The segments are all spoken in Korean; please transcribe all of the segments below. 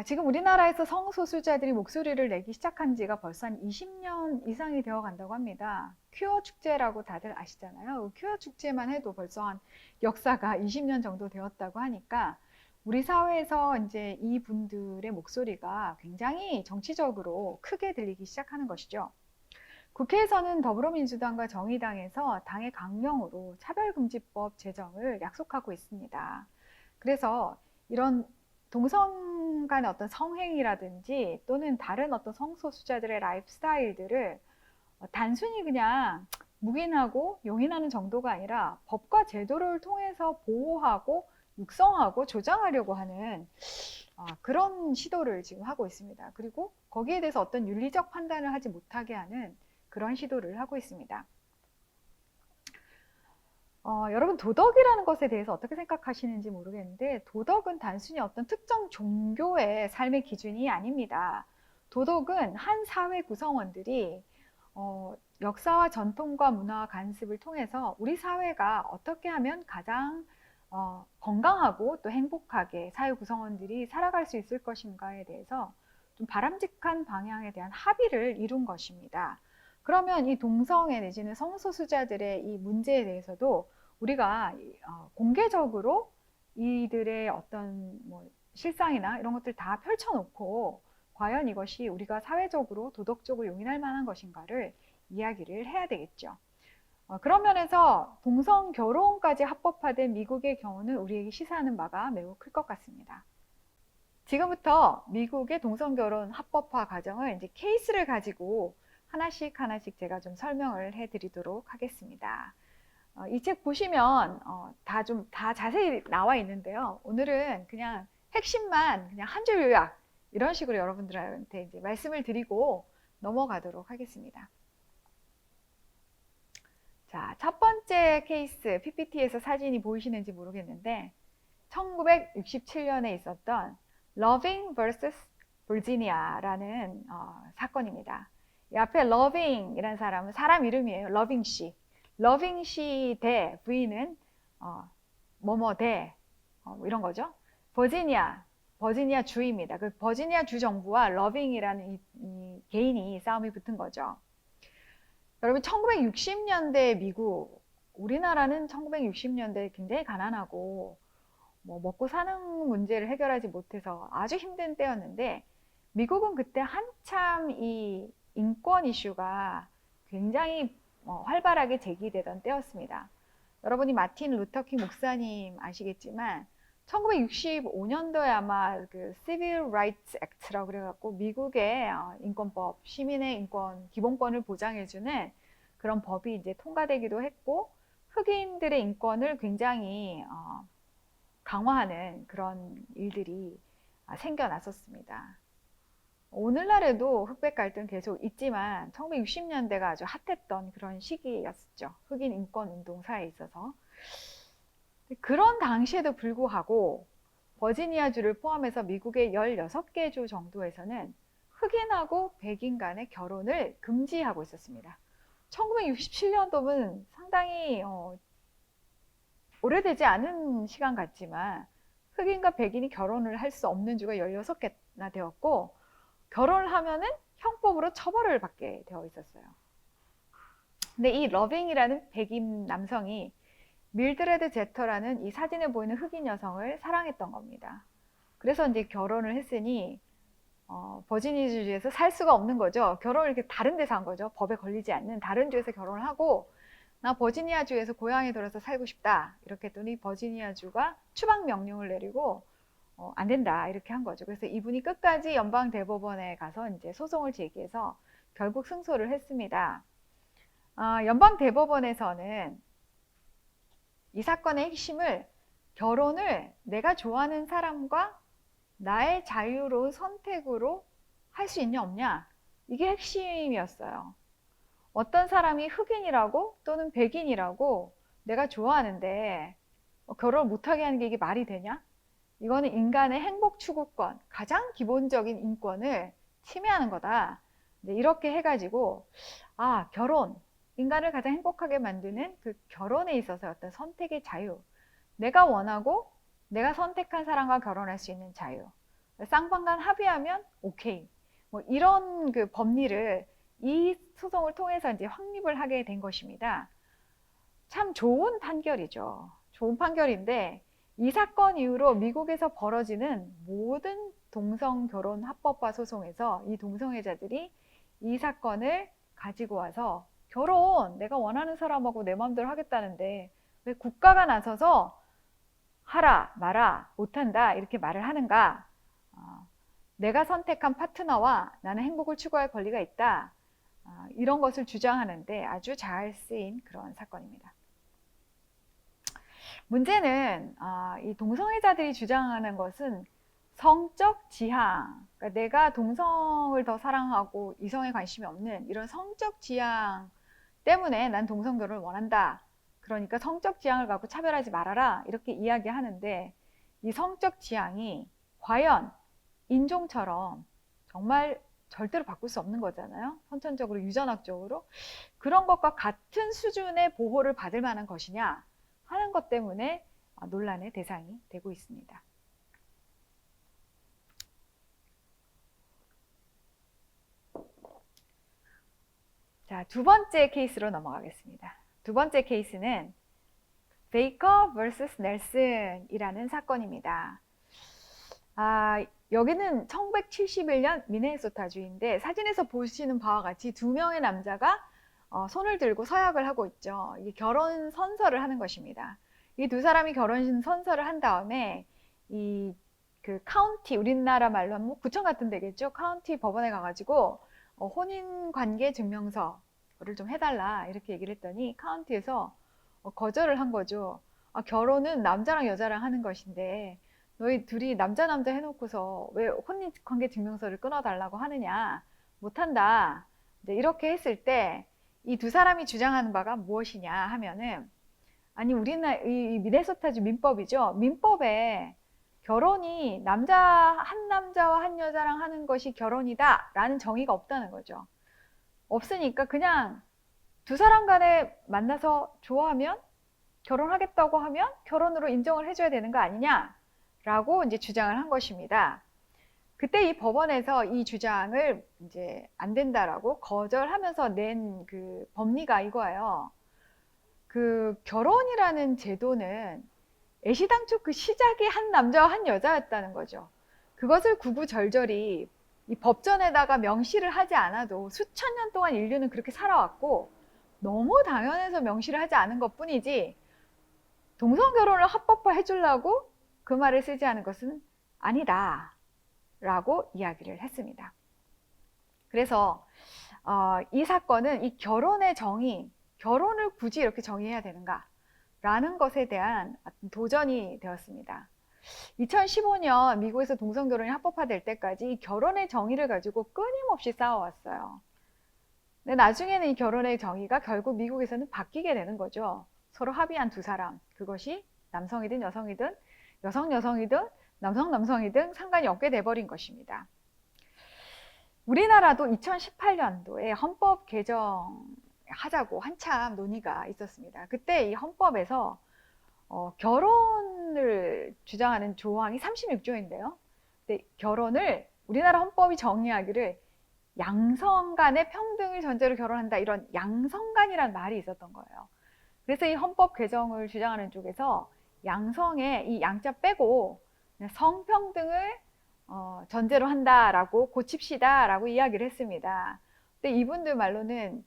지금 우리나라에서 성소수자들이 목소리를 내기 시작한 지가 벌써 한 20년 이상이 되어 간다고 합니다. 퀴어 축제라고 다들 아시잖아요. 퀴어 축제만 해도 벌써 한 역사가 20년 정도 되었다고 하니까 우리 사회에서 이제 이분들의 목소리가 굉장히 정치적으로 크게 들리기 시작하는 것이죠. 국회에서는 더불어민주당과 정의당에서 당의 강령으로 차별금지법 제정을 약속하고 있습니다. 그래서 이런 동성 간의 어떤 성행위라든지 또는 다른 어떤 성소수자들의 라이프 스타일들을 단순히 그냥 묵인하고 용인하는 정도가 아니라 법과 제도를 통해서 보호하고 육성하고 조장하려고 하는 그런 시도를 지금 하고 있습니다. 그리고 거기에 대해서 어떤 윤리적 판단을 하지 못하게 하는 그런 시도를 하고 있습니다. 여러분 도덕이라는 것에 대해서 어떻게 생각하시는지 모르겠는데 도덕은 단순히 어떤 특정 종교의 삶의 기준이 아닙니다. 도덕은 한 사회 구성원들이 역사와 전통과 문화와 관습을 통해서 우리 사회가 어떻게 하면 가장 건강하고 또 행복하게 사회 구성원들이 살아갈 수 있을 것인가에 대해서 좀 바람직한 방향에 대한 합의를 이룬 것입니다. 그러면 이 동성애 내지는 성소수자들의 이 문제에 대해서도 우리가 공개적으로 이들의 어떤 뭐 실상이나 이런 것들 다 펼쳐놓고 과연 이것이 우리가 사회적으로 도덕적으로 용인할 만한 것인가를 이야기를 해야 되겠죠. 그런 면에서 동성 결혼까지 합법화된 미국의 경우는 우리에게 시사하는 바가 매우 클 것 같습니다. 지금부터 미국의 동성 결혼 합법화 과정을 이제 케이스를 가지고 하나씩 제가 좀 설명을 해드리도록 하겠습니다. 이 책 보시면 다 자세히 나와 있는데요. 오늘은 그냥 핵심만 그냥 한 줄 요약 이런 식으로 여러분들한테 이제 말씀을 드리고 넘어가도록 하겠습니다. 자, 첫 번째 케이스 PPT에서 사진이 보이시는지 모르겠는데 1967년에 있었던 Loving vs. Virginia라는 사건입니다. 이 앞에 Loving이라는 사람은 사람 이름이에요. Loving 씨. Loving 씨 대 V는 뭐뭐 대 이런 거죠. 버지니아 주입니다. 그 버지니아 주 정부와 Loving이라는 이 개인이 싸움이 붙은 거죠. 여러분 1960년대 미국, 우리나라는 1960년대 굉장히 가난하고 뭐 먹고 사는 문제를 해결하지 못해서 아주 힘든 때였는데 미국은 그때 한참 이 인권 이슈가 굉장히 활발하게 제기되던 때였습니다. 여러분이 마틴 루터킹 목사님 아시겠지만 1965년도에 아마 그 Civil Rights Act라고 그래갖고 미국의 인권법, 시민의 인권, 기본권을 보장해주는 그런 법이 이제 통과되기도 했고 흑인들의 인권을 굉장히 강화하는 그런 일들이 생겨났었습니다. 오늘날에도 흑백 갈등 계속 있지만 1960년대가 아주 핫했던 그런 시기였죠. 흑인 인권 운동사에 있어서. 그런 당시에도 불구하고 버지니아주를 포함해서 미국의 16개 주 정도에서는 흑인하고 백인 간의 결혼을 금지하고 있었습니다. 1967년도면 상당히 오래되지 않은 시간 같지만 흑인과 백인이 결혼을 할 수 없는 주가 16개나 되었고 결혼을 하면은 형법으로 처벌을 받게 되어 있었어요. 근데 이 러빙이라는 백인 남성이 밀드레드 제터라는 이 사진에 보이는 흑인 여성을 사랑했던 겁니다. 그래서 이제 결혼을 했으니 버지니아주에서 살 수가 없는 거죠. 결혼을 이렇게 다른 데서 한 거죠. 법에 걸리지 않는 다른 주에서 결혼을 하고 나 버지니아주에서 고향에 돌아서 살고 싶다. 이렇게 했더니 버지니아주가 추방 명령을 내리고 안 된다 이렇게 한 거죠. 그래서 이분이 끝까지 연방 대법원에 가서 이제 소송을 제기해서 결국 승소를 했습니다. 연방 대법원에서는 이 사건의 핵심을 결혼을 내가 좋아하는 사람과 나의 자유로운 선택으로 할 수 있냐 없냐 이게 핵심이었어요. 어떤 사람이 흑인이라고 또는 백인이라고 내가 좋아하는데 결혼을 못하게 하는 게 이게 말이 되냐? 이거는 인간의 행복 추구권, 가장 기본적인 인권을 침해하는 거다. 이렇게 해가지고 결혼, 인간을 가장 행복하게 만드는 그 결혼에 있어서 어떤 선택의 자유, 내가 원하고 내가 선택한 사람과 결혼할 수 있는 자유, 쌍방간 합의하면 오케이. 뭐 이런 그 법리를 이 소송을 통해서 이제 확립을 하게 된 것입니다. 참 좋은 판결이죠. 좋은 판결인데 이 사건 이후로 미국에서 벌어지는 모든 동성 결혼 합법화 소송에서 이 동성애자들이 이 사건을 가지고 와서 결혼 내가 원하는 사람하고 내 마음대로 하겠다는데 왜 국가가 나서서 하라 마라 못한다 이렇게 말을 하는가. 내가 선택한 파트너와 나는 행복을 추구할 권리가 있다. 이런 것을 주장하는데 아주 잘 쓰인 그런 사건입니다. 문제는 이 동성애자들이 주장하는 것은 성적 지향, 그러니까 내가 동성을 더 사랑하고 이성에 관심이 없는 이런 성적 지향 때문에 난 동성 결혼을 원한다. 그러니까 성적 지향을 갖고 차별하지 말아라 이렇게 이야기하는데 이 성적 지향이 과연 인종처럼 정말 절대로 바꿀 수 없는 거잖아요. 선천적으로 유전학적으로 그런 것과 같은 수준의 보호를 받을 만한 것이냐 하는 것 때문에 논란의 대상이 되고 있습니다. 자, 두 번째 케이스로 넘어가겠습니다. 두 번째 케이스는 베이커 vs 넬슨이라는 사건입니다. 여기는 1971년 미네소타주인데 사진에서 보시는 바와 같이 두 명의 남자가 손을 들고 서약을 하고 있죠. 이게 결혼 선서를 하는 것입니다. 이 두 사람이 결혼 선서를 한 다음에 그 카운티, 우리나라 말로 하면 뭐 구청 같은 데겠죠. 카운티 법원에 가가지고 혼인관계 증명서를 좀 해달라 이렇게 얘기를 했더니 카운티에서 거절을 한 거죠. 결혼은 남자랑 여자랑 하는 것인데 너희 둘이 남자 해놓고서 왜 혼인관계 증명서를 끊어달라고 하느냐. 못한다. 이렇게 했을 때 이 두 사람이 주장하는 바가 무엇이냐 하면은 아니 우리나라 이 미네소타주 민법이죠. 민법에 결혼이 한 남자와 한 여자랑 하는 것이 결혼이다 라는 정의가 없다는 거죠. 없으니까 그냥 두 사람 간에 만나서 좋아하면 결혼하겠다고 하면 결혼으로 인정을 해줘야 되는 거 아니냐 라고 이제 주장을 한 것입니다. 그때 이 법원에서 이 주장을 이제 안 된다라고 거절하면서 낸 그 법리가 이거예요. 그 결혼이라는 제도는 애시당초 그 시작이 한 남자와 한 여자였다는 거죠. 그것을 구구절절히 이 법전에다가 명시를 하지 않아도 수천 년 동안 인류는 그렇게 살아왔고 너무 당연해서 명시를 하지 않은 것 뿐이지 동성 결혼을 합법화 해주려고 그 말을 쓰지 않은 것은 아니다 라고 이야기를 했습니다. 그래서 이 사건은 이 결혼의 정의, 결혼을 굳이 이렇게 정의해야 되는가 라는 것에 대한 도전이 되었습니다. 2015년 미국에서 동성 결혼이 합법화될 때까지 이 결혼의 정의를 가지고 끊임없이 싸워왔어요. 근데 나중에는 이 결혼의 정의가 결국 미국에서는 바뀌게 되는 거죠. 서로 합의한 두 사람, 그것이 남성이든 여성이든 여성이든 남성이든 상관이 없게 돼버린 것입니다. 우리나라도 2018년도에 헌법 개정하자고 한참 논의가 있었습니다. 그때 이 헌법에서 결혼을 주장하는 조항이 36조인데요. 근데 결혼을 우리나라 헌법이 정의하기를 양성 간의 평등을 전제로 결혼한다 이런 양성간이라는 말이 있었던 거예요. 그래서 이 헌법 개정을 주장하는 쪽에서 양성에 이 양자 빼고 성평등을 전제로 한다라고 고칩시다라고 이야기를 했습니다. 근데 이분들 말로는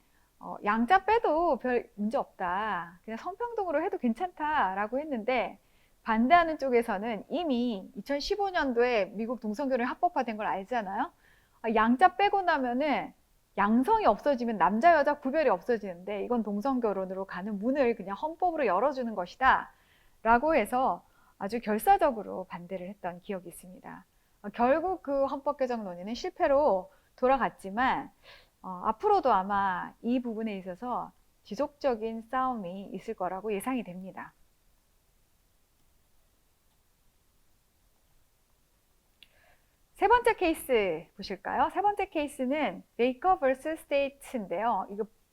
양자 빼도 별 문제 없다. 그냥 성평등으로 해도 괜찮다라고 했는데 반대하는 쪽에서는 이미 2015년도에 미국 동성결혼이 합법화된 걸 알잖아요. 양자 빼고 나면은 양성이 없어지면 남자 여자 구별이 없어지는데 이건 동성결혼으로 가는 문을 그냥 헌법으로 열어주는 것이다 라고 해서 아주 결사적으로 반대를 했던 기억이 있습니다. 결국 그 헌법 개정 논의는 실패로 돌아갔지만 앞으로도 아마 이 부분에 있어서 지속적인 싸움이 있을 거라고 예상이 됩니다. 세 번째 케이스 보실까요? 세 번째 케이스는 베이커 vs 스테이트인데요.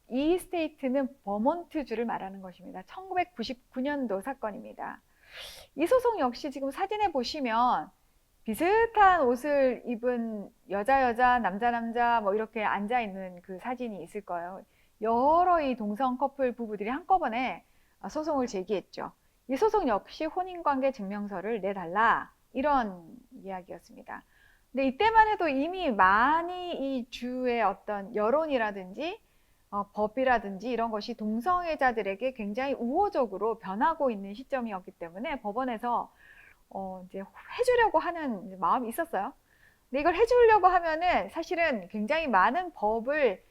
이 스테이트는 버몬트주를 말하는 것입니다. 1999년도 사건입니다. 이 소송 역시 지금 사진에 보시면 비슷한 옷을 입은 여자, 남자 뭐 이렇게 앉아 있는 그 사진이 있을 거예요. 여러 이 동성 커플 부부들이 한꺼번에 소송을 제기했죠. 이 소송 역시 혼인관계 증명서를 내달라 이런 이야기였습니다. 근데 이때만 해도 이미 많이 이 주의 어떤 여론이라든지 법이라든지 이런 것이 동성애자들에게 굉장히 우호적으로 변하고 있는 시점이었기 때문에 법원에서 이제 해주려고 하는 마음이 있었어요. 근데 이걸 해주려고 하면은 사실은 굉장히 많은 법을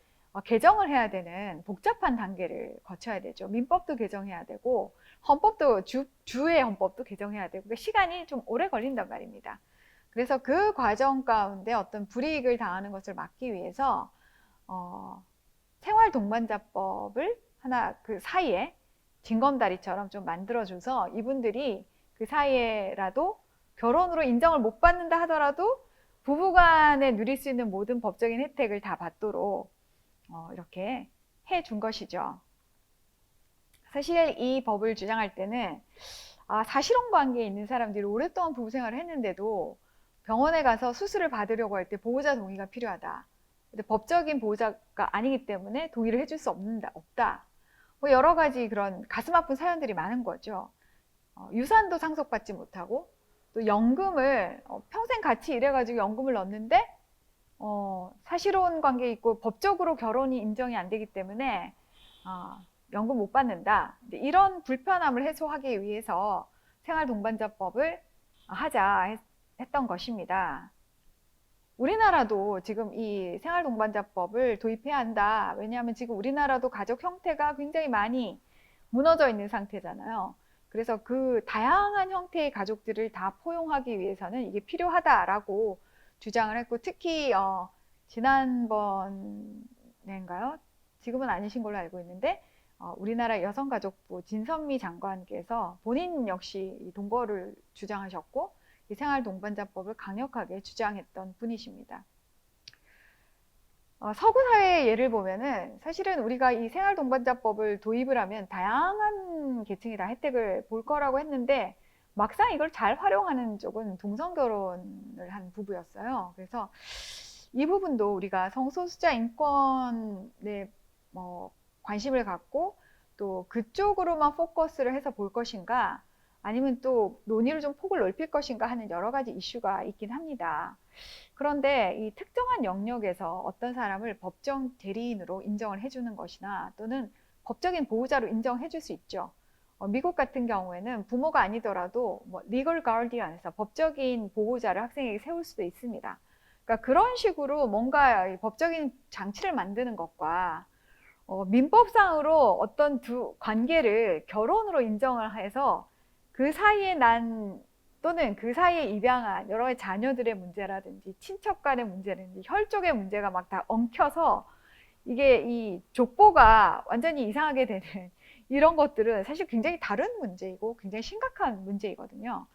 개정을 해야 되는 복잡한 단계를 거쳐야 되죠. 민법도 개정해야 되고 헌법도 주의 헌법도 개정해야 되고 그러니까 시간이 좀 오래 걸린단 말입니다. 그래서 그 과정 가운데 어떤 불이익을 당하는 것을 막기 위해서 생활동반자법을 하나 그 사이에 징검다리처럼 좀 만들어줘서 이분들이 그 사이에라도 결혼으로 인정을 못 받는다 하더라도 부부간에 누릴 수 있는 모든 법적인 혜택을 다 받도록 이렇게 해준 것이죠. 사실 이 법을 주장할 때는 사실혼 관계에 있는 사람들이 오랫동안 부부 생활을 했는데도 병원에 가서 수술을 받으려고 할 때 보호자 동의가 필요하다. 근데 법적인 보호자가 아니기 때문에 동의를 해줄 수 없다. 뭐 여러 가지 그런 가슴 아픈 사연들이 많은 거죠. 유산도 상속받지 못하고 또 연금을 평생 같이 일해가지고 연금을 넣었는데 사실혼 관계 있고 법적으로 결혼이 인정이 안 되기 때문에 연금 못 받는다. 이런 불편함을 해소하기 위해서 생활동반자법을 하자 했던 것입니다. 우리나라도 지금 이 생활동반자법을 도입해야 한다. 왜냐하면 지금 우리나라도 가족 형태가 굉장히 많이 무너져 있는 상태잖아요. 그래서 그 다양한 형태의 가족들을 다 포용하기 위해서는 이게 필요하다라고 주장을 했고 특히 지난번인가요? 지금은 아니신 걸로 알고 있는데 우리나라 여성가족부 진선미 장관께서 본인 역시 이 동거를 주장하셨고 이 생활동반자법을 강력하게 주장했던 분이십니다. 서구 사회의 예를 보면은 사실은 우리가 이 생활동반자법을 도입을 하면 다양한 계층이 다 혜택을 볼 거라고 했는데 막상 이걸 잘 활용하는 쪽은 동성결혼을 한 부부였어요. 그래서 이 부분도 우리가 성소수자 인권에 관심을 갖고 또 그쪽으로만 포커스를 해서 볼 것인가 아니면 또 논의를 좀 폭을 넓힐 것인가 하는 여러 가지 이슈가 있긴 합니다. 그런데 이 특정한 영역에서 어떤 사람을 법정 대리인으로 인정을 해주는 것이나 또는 법적인 보호자로 인정해 줄 수 있죠. 미국 같은 경우에는 부모가 아니더라도 리걸 가디언에서 법적인 보호자를 학생에게 세울 수도 있습니다. 그러니까 그런 식으로 뭔가 법적인 장치를 만드는 것과 민법상으로 어떤 두 관계를 결혼으로 인정을 해서 그 사이에 난 또는 그 사이에 입양한 여러 자녀들의 문제라든지 친척 간의 문제라든지 혈족의 문제가 막 다 엉켜서 이게 이 족보가 완전히 이상하게 되는 이런 것들은 사실 굉장히 다른 문제이고 굉장히 심각한 문제이거든요.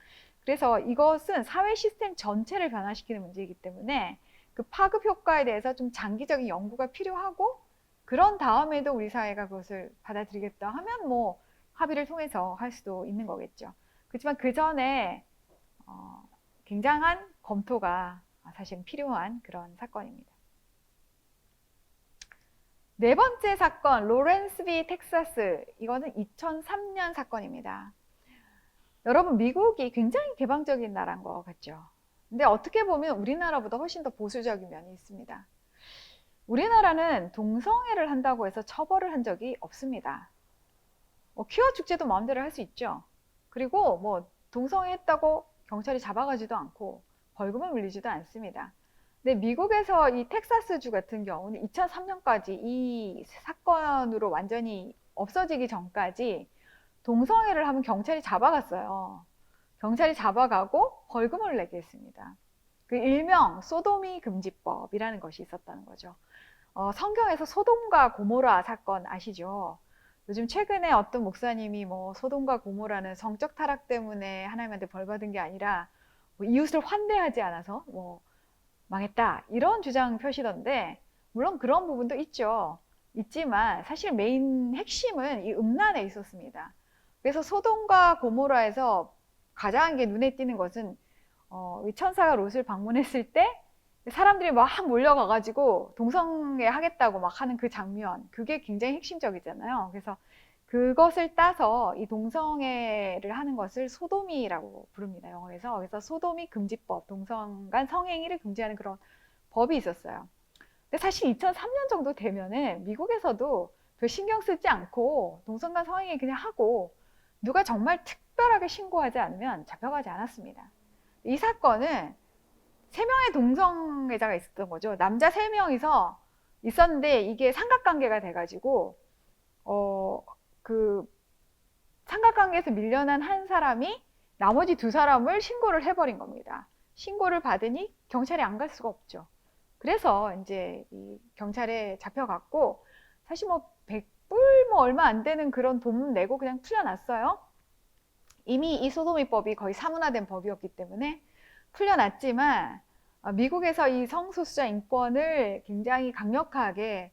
그래서 이것은 사회 시스템 전체를 변화시키는 문제이기 때문에 그 파급 효과에 대해서 좀 장기적인 연구가 필요하고 그런 다음에도 우리 사회가 그것을 받아들이겠다 하면 뭐 합의를 통해서 할 수도 있는 거겠죠. 그렇지만 그 전에 굉장한 검토가 사실 필요한 그런 사건입니다. 네 번째 사건, 로렌스비 텍사스. 이거는 2003년 사건입니다. 여러분, 미국이 굉장히 개방적인 나라인 것 같죠? 근데 어떻게 보면 우리나라보다 훨씬 더 보수적인 면이 있습니다. 우리나라는 동성애를 한다고 해서 처벌을 한 적이 없습니다. 퀴어 축제도 마음대로 할 수 있죠. 그리고 뭐 동성애 했다고 경찰이 잡아가지도 않고 벌금을 물리지도 않습니다. 근데 미국에서 이 텍사스주 같은 경우는 2003년까지 이 사건으로 완전히 없어지기 전까지 동성애를 하면 경찰이 잡아갔어요. 경찰이 잡아가고 벌금을 내게 했습니다. 그 일명 소도미 금지법이라는 것이 있었다는 거죠. 성경에서 소돔과 고모라 사건 아시죠? 요즘 최근에 어떤 목사님이 뭐 소돔과 고모라는 성적 타락 때문에 하나님한테 벌 받은 게 아니라 뭐 이웃을 환대하지 않아서 뭐 망했다 이런 주장 펴시던데 물론 그런 부분도 있지만 사실 메인 핵심은 이 음란에 있었습니다. 그래서 소돔과 고모라에서 가장 눈에 띄는 것은 이 천사가 롯을 방문했을 때 사람들이 막 몰려가가지고 동성애 하겠다고 막 하는 그 장면, 그게 굉장히 핵심적이잖아요. 그래서 그것을 따서 이 동성애를 하는 것을 소돔이라고 부릅니다, 영어에서. 그래서 소돔이 금지법, 동성 간 성행위를 금지하는 그런 법이 있었어요. 근데 사실 2003년 정도 되면은 미국에서도 별 신경 쓰지 않고 동성 간 성행위 그냥 하고 누가 정말 특별하게 신고하지 않으면 잡혀가지 않았습니다. 이 사건은 3명의 동성애자가 있었던 거죠. 남자 3명이서 있었는데 이게 삼각관계가 돼가지고 그 삼각관계에서 밀려난 한 사람이 나머지 2사람을 신고를 해버린 겁니다. 신고를 받으니 경찰이 안 갈 수가 없죠. 그래서 이제 이 경찰에 잡혀갔고, 사실 뭐 100불 뭐 얼마 안 되는 그런 돈 내고 그냥 풀려났어요. 이미 이 소도미법이 거의 사문화된 법이었기 때문에 풀려났지만 미국에서 이 성소수자 인권을 굉장히 강력하게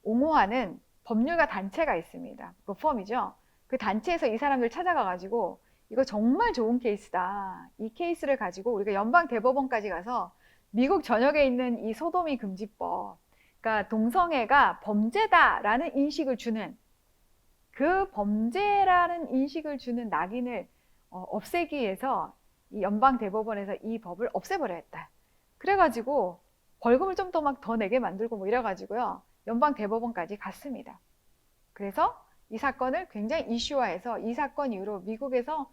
옹호하는 법률가 단체가 있습니다. 로펌이죠. 그 단체에서 이 사람들 찾아가가지고 이거 정말 좋은 케이스다. 이 케이스를 가지고 우리가 연방 대법원까지 가서 미국 전역에 있는 이 소도미 금지법, 그러니까 동성애가 범죄다라는 인식을 주는, 그 범죄라는 인식을 주는 낙인을 없애기 위해서 이 연방 대법원에서 이 법을 없애버려야 했다. 그래가지고 벌금을 좀 더 내게 만들고 뭐 이래가지고요, 연방 대법원까지 갔습니다. 그래서 이 사건을 굉장히 이슈화해서 이 사건 이후로 미국에서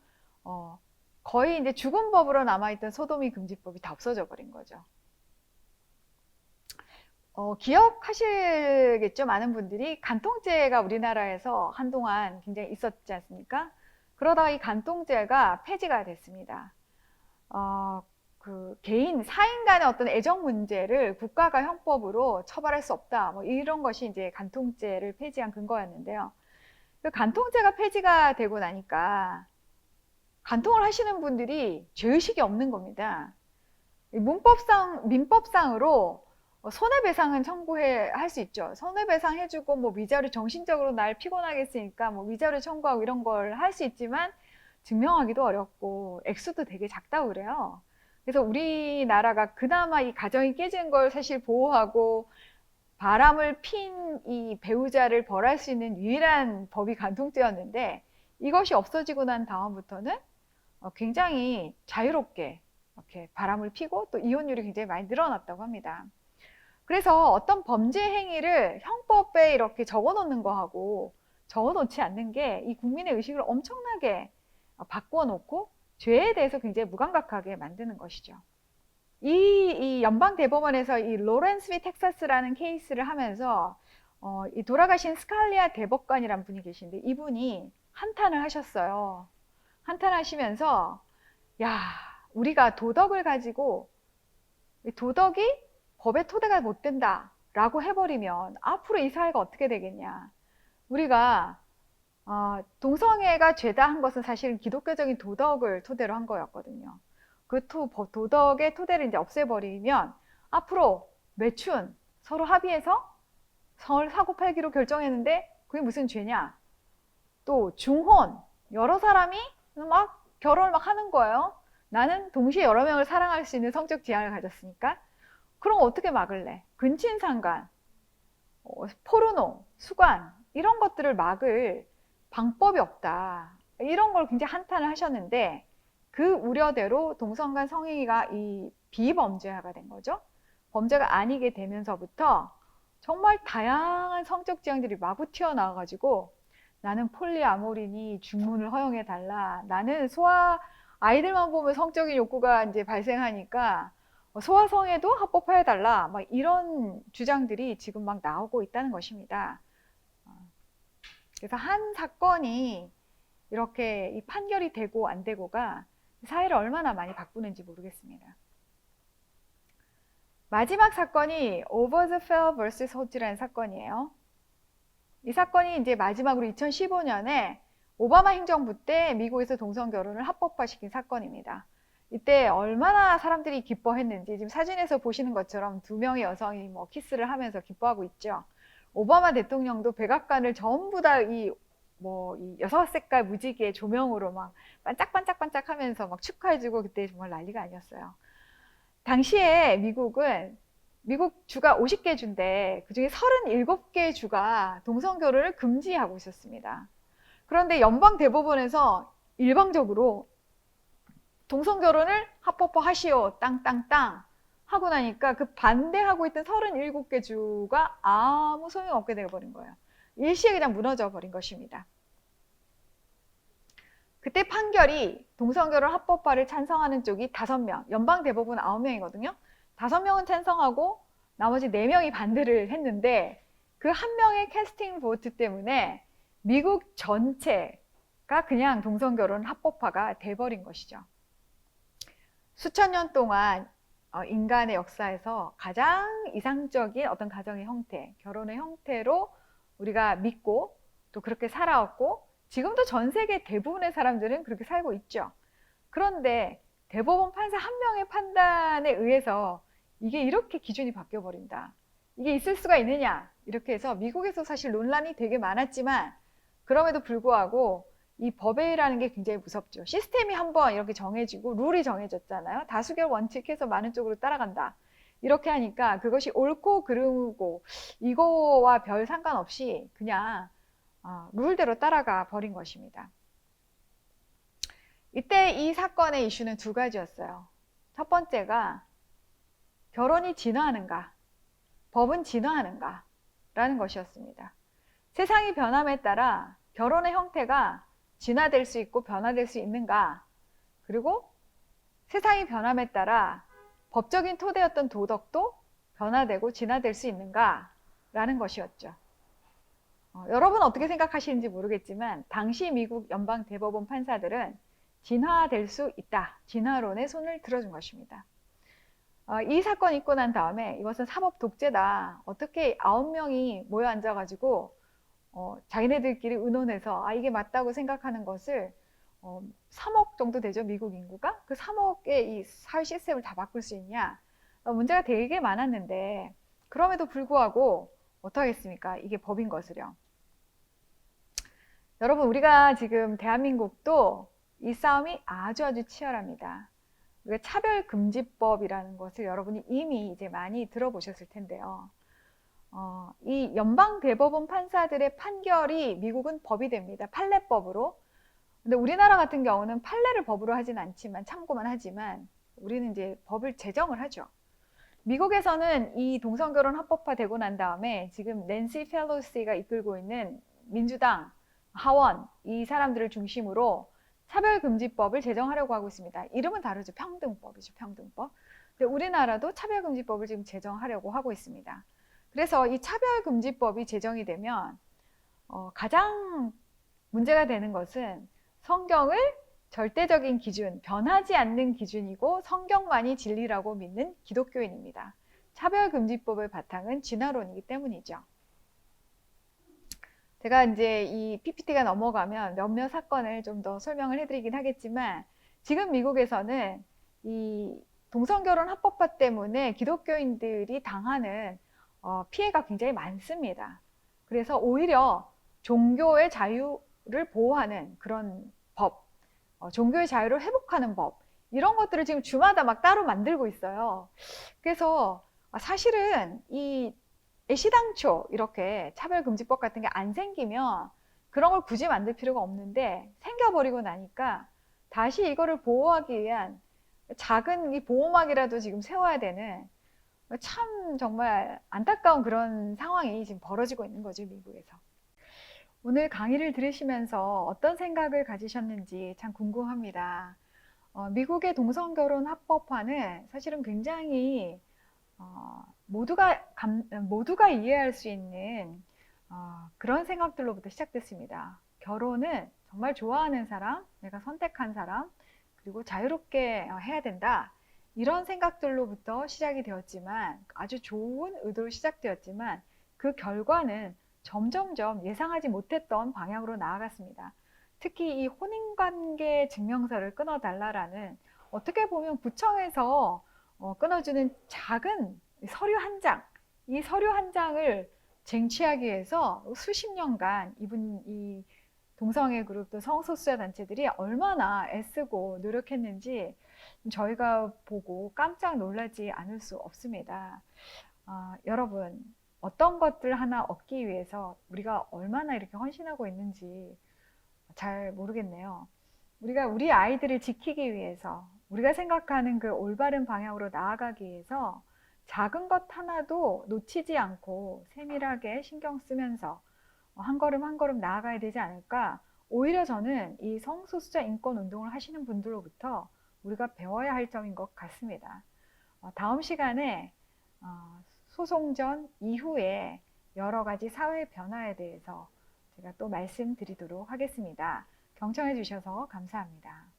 거의 이제 죽은 법으로 남아있던 소도미 금지법이 다 없어져 버린 거죠. 기억하시겠죠? 많은 분들이 간통죄가 우리나라에서 한동안 굉장히 있었지 않습니까? 그러다가 이 간통죄가 폐지가 됐습니다. 그 개인, 사인 간의 어떤 애정 문제를 국가가 형법으로 처벌할 수 없다. 뭐 이런 것이 이제 간통죄를 폐지한 근거였는데요. 그 간통죄가 폐지가 되고 나니까 간통을 하시는 분들이 죄의식이 없는 겁니다. 민법상으로 손해배상은 할 수 있죠. 손해배상 해주고 뭐 위자료, 정신적으로 날 피곤하게 했으니까 뭐 위자료 청구하고 이런 걸 할 수 있지만 증명하기도 어렵고 액수도 되게 작다고 그래요. 그래서 우리나라가 그나마 이 가정이 깨진 걸 사실 보호하고 바람을 핀 이 배우자를 벌할 수 있는 유일한 법이 간통죄였는데, 이것이 없어지고 난 다음부터는 굉장히 자유롭게 이렇게 바람을 피고 또 이혼율이 굉장히 많이 늘어났다고 합니다. 그래서 어떤 범죄 행위를 형법에 이렇게 적어 놓는 거하고 적어 놓지 않는 게 이 국민의 의식을 엄청나게 바꾸어 놓고 죄에 대해서 굉장히 무감각하게 만드는 것이죠. 이 연방 대법원에서 이 로렌스 비 텍사스라는 케이스를 하면서 이 돌아가신 스칼리아 대법관이란 분이 계신데, 이분이 한탄을 하셨어요. 한탄하시면서 야, 우리가 도덕을 가지고 도덕이 법의 토대가 못 된다 라고 해버리면 앞으로 이 사회가 어떻게 되겠냐. 우리가 동성애가 죄다 한 것은 사실은 기독교적인 도덕을 토대로 한 거였거든요. 그 도덕의 토대를 이제 없애버리면 앞으로 매춘 서로 합의해서 사고 팔기로 결정했는데 그게 무슨 죄냐. 또 중혼, 여러 사람이 막 결혼을 막 하는 거예요. 나는 동시에 여러 명을 사랑할 수 있는 성적 지향을 가졌으니까. 그럼 어떻게 막을래? 근친상간, 포르노, 수관 이런 것들을 막을 방법이 없다. 이런 걸 굉장히 한탄을 하셨는데, 그 우려대로 동성간 성행위가 이 비범죄화가 된 거죠. 범죄가 아니게 되면서부터 정말 다양한 성적 지향들이 마구 튀어나와가지고, 나는 폴리아모리니 중문을 허용해 달라. 나는 아이들만 보면 성적인 욕구가 이제 발생하니까 소아성애도 합법화해 달라. 막 이런 주장들이 지금 막 나오고 있다는 것입니다. 그래서 한 사건이 이렇게 이 판결이 되고 안 되고가 사회를 얼마나 많이 바꾸는지 모르겠습니다. 마지막 사건이 오버즈펠 vs 호지라는 사건이에요. 이 사건이 이제 마지막으로 2015년에 오바마 행정부 때 미국에서 동성 결혼을 합법화시킨 사건입니다. 이때 얼마나 사람들이 기뻐했는지 지금 사진에서 보시는 것처럼 2명의 여성이 뭐 키스를 하면서 기뻐하고 있죠. 오바마 대통령도 백악관을 전부 다 이 뭐 이 6색깔 무지개 조명으로 막 반짝반짝반짝하면서 막 축하해주고 그때 정말 난리가 아니었어요. 당시에 미국은 미국 주가 50개 주인데 그중에 37개 주가 동성결혼을 금지하고 있었습니다. 그런데 연방 대법원에서 일방적으로 동성결혼을 합법화하시오 땅땅땅 하고 나니까 그 반대하고 있던 37개 주가 아무 소용없게 되어버린 거예요. 일시에 그냥 무너져 버린 것입니다. 그때 판결이 동성결혼 합법화를 찬성하는 쪽이 5명, 연방 대법원 9명이거든요. 5명은 찬성하고 나머지 4명이 반대를 했는데 그 한 명의 캐스팅 보트 때문에 미국 전체가 그냥 동성결혼 합법화가 돼버린 것이죠. 수천 년 동안 인간의 역사에서 가장 이상적인 어떤 가정의 형태, 결혼의 형태로 우리가 믿고 또 그렇게 살아왔고 지금도 전 세계 대부분의 사람들은 그렇게 살고 있죠. 그런데 대법원 판사 한 명의 판단에 의해서 이게 이렇게 기준이 바뀌어버린다. 이게 있을 수가 있느냐 이렇게 해서 미국에서 사실 논란이 되게 많았지만 그럼에도 불구하고 이 법이라는 게 굉장히 무섭죠. 시스템이 한번 이렇게 정해지고 룰이 정해졌잖아요. 다수결 원칙해서 많은 쪽으로 따라간다. 이렇게 하니까 그것이 옳고 그르고 이거와 별 상관없이 그냥 룰대로 따라가 버린 것입니다. 이때 이 사건의 이슈는 2가지였어요. 첫 번째가 결혼이 진화하는가, 법은 진화하는가 라는 것이었습니다. 세상이 변함에 따라 결혼의 형태가 진화될 수 있고 변화될 수 있는가, 그리고 세상이 변함에 따라 법적인 토대였던 도덕도 변화되고 진화될 수 있는가 라는 것이었죠. 여러분 어떻게 생각하시는지 모르겠지만 당시 미국 연방 대법원 판사들은 진화될 수 있다, 진화론에 손을 들어준 것입니다. 이 사건이 있고 난 다음에 이것은 사법 독재다, 어떻게 9명이 모여 앉아가지고 자기네들끼리 의논해서 이게 맞다고 생각하는 것을 3억 정도 되죠, 미국 인구가. 그 3억의 이 사회 시스템을 다 바꿀 수 있냐, 문제가 되게 많았는데 그럼에도 불구하고 어떡하겠습니까? 이게 법인 것을요. 여러분 우리가 지금 대한민국도 이 싸움이 아주 치열합니다. 우리가 차별금지법이라는 것을 여러분이 이미 이제 많이 들어보셨을 텐데요. 이 연방대법원 판사들의 판결이 미국은 법이 됩니다. 판례법으로. 근데 우리나라 같은 경우는 판례를 법으로 하진 않지만 참고만 하지만 우리는 이제 법을 제정을 하죠. 미국에서는 이 동성결혼 합법화되고 난 다음에 지금 낸시 펠로시가 이끌고 있는 민주당 하원 이 사람들을 중심으로 차별금지법을 제정하려고 하고 있습니다. 이름은 다르죠. 평등법이죠. 평등법. 근데 우리나라도 차별금지법을 지금 제정하려고 하고 있습니다. 그래서 이 차별금지법이 제정이 되면 가장 문제가 되는 것은 성경을 절대적인 기준, 변하지 않는 기준이고 성경만이 진리라고 믿는 기독교인입니다. 차별금지법의 바탕은 진화론이기 때문이죠. 제가 이제 이 PPT가 넘어가면 몇몇 사건을 좀 더 설명을 해드리긴 하겠지만 지금 미국에서는 이 동성결혼 합법화 때문에 기독교인들이 당하는 피해가 굉장히 많습니다. 그래서 오히려 종교의 자유를 보호하는 그런 법, 종교의 자유를 회복하는 법, 이런 것들을 지금 주마다 막 따로 만들고 있어요. 그래서 사실은 이 애시당초 이렇게 차별금지법 같은 게 안 생기면 그런 걸 굳이 만들 필요가 없는데 생겨버리고 나니까 다시 이거를 보호하기 위한 작은 이 보호막이라도 지금 세워야 되는 참 정말 안타까운 그런 상황이 지금 벌어지고 있는 거죠, 미국에서. 오늘 강의를 들으시면서 어떤 생각을 가지셨는지 참 궁금합니다. 미국의 동성결혼 합법화는 사실은 굉장히 모두가 이해할 수 있는 그런 생각들로부터 시작됐습니다. 결혼은 정말 좋아하는 사람, 내가 선택한 사람, 그리고 자유롭게 해야 된다. 이런 생각들로부터 시작이 되었지만, 아주 좋은 의도로 시작되었지만 그 결과는 점점점 예상하지 못했던 방향으로 나아갔습니다. 특히 이 혼인관계 증명서를 끊어달라라는, 어떻게 보면 구청에서 끊어주는 작은 서류 한 장, 이 서류 한 장을 쟁취하기 위해서 수십 년간 이 동성애 그룹도 성소수자 단체들이 얼마나 애쓰고 노력했는지 저희가 보고 깜짝 놀라지 않을 수 없습니다. 여러분, 어떤 것들 하나 얻기 위해서 우리가 얼마나 이렇게 헌신하고 있는지 잘 모르겠네요. 우리가 우리 아이들을 지키기 위해서, 우리가 생각하는 그 올바른 방향으로 나아가기 위해서 작은 것 하나도 놓치지 않고 세밀하게 신경 쓰면서 한 걸음 한 걸음 나아가야 되지 않을까? 오히려 저는 이 성소수자 인권 운동을 하시는 분들로부터 우리가 배워야 할 점인 것 같습니다. 다음 시간에 소송전 이후에 여러 가지 사회 변화에 대해서 제가 또 말씀드리도록 하겠습니다. 경청해 주셔서 감사합니다.